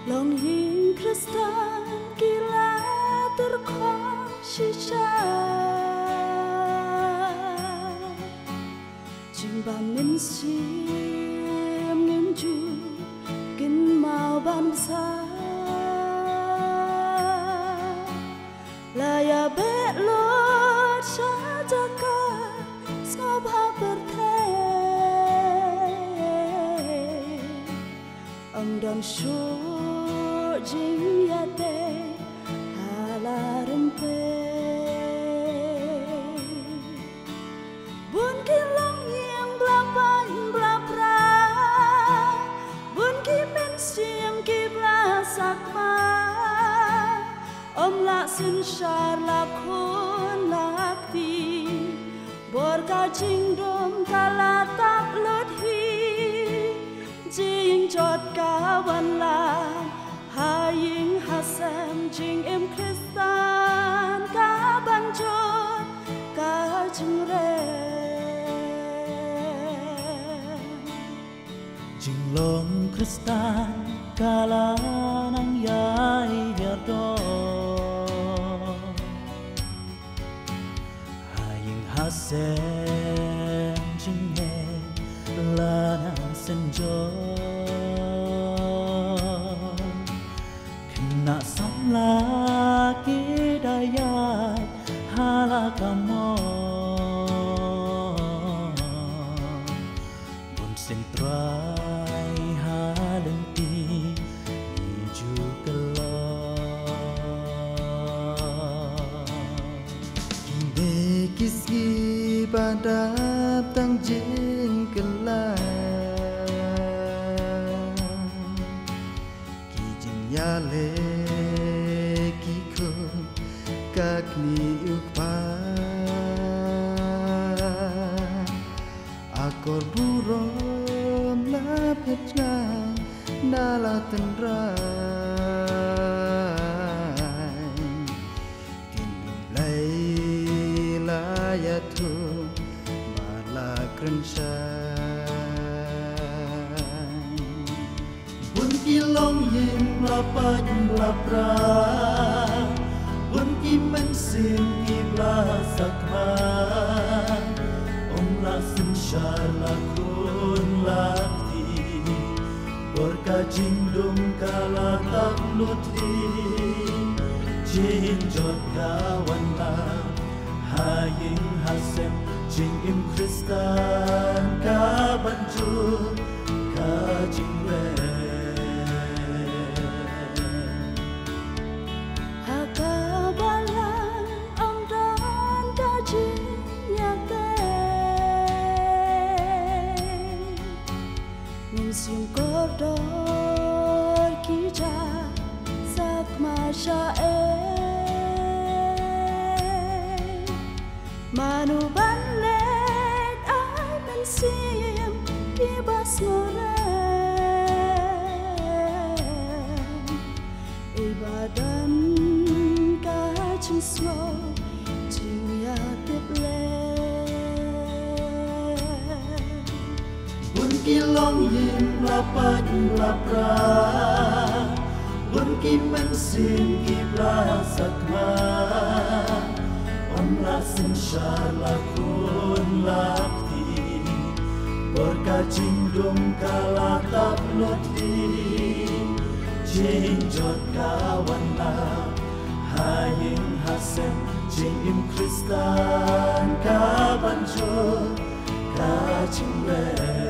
lòng hiến Christan kila terkhasisha chừng bà min xiêm nghiêm chu kinh màu ban xa là ya bé lót xa jaka ngop ha berthe ông đón số jing ya te halarim pe bun ki long yang bla pan bla pra bun ki men sim ki bla sakma om la sin shar la khôn lakti bor ka jing dom kala tak lot hi jing jot ka wan la ha ying ha sam jing em Christan ka ban jot ka jing re jing long Christan kala nang yai do ha ying ha sam jing he la nang sen jo na sam la ki daya hala kamo bun sen trai halen ti ju kala be kiski badap tang jin kala ki jin ya le các ni upa akor burom la petna nala tendrai kini lay la ya tu mala krenshai bun kilong yin la pat la pra bun ki men sim ki bla sakma om la sin shar la kun lakti bor ka jing dum kala tak luthi jing jot ka wan la ha ying ha sem jing im Christan ka ban chu ka jing re sim cordor ki ja sak ma sha manu ban let ai men sim ki bas more ibadan ka chin slow jing ya tip le ki long yin la pat la pra bun ki men sim ki bla sakma om la sin shar la kun lakti bor ka jing dum kala tak loti jing jot ka wan la ha ying ha sem jing im Christan ka ban jo ka jing re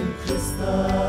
in Christus.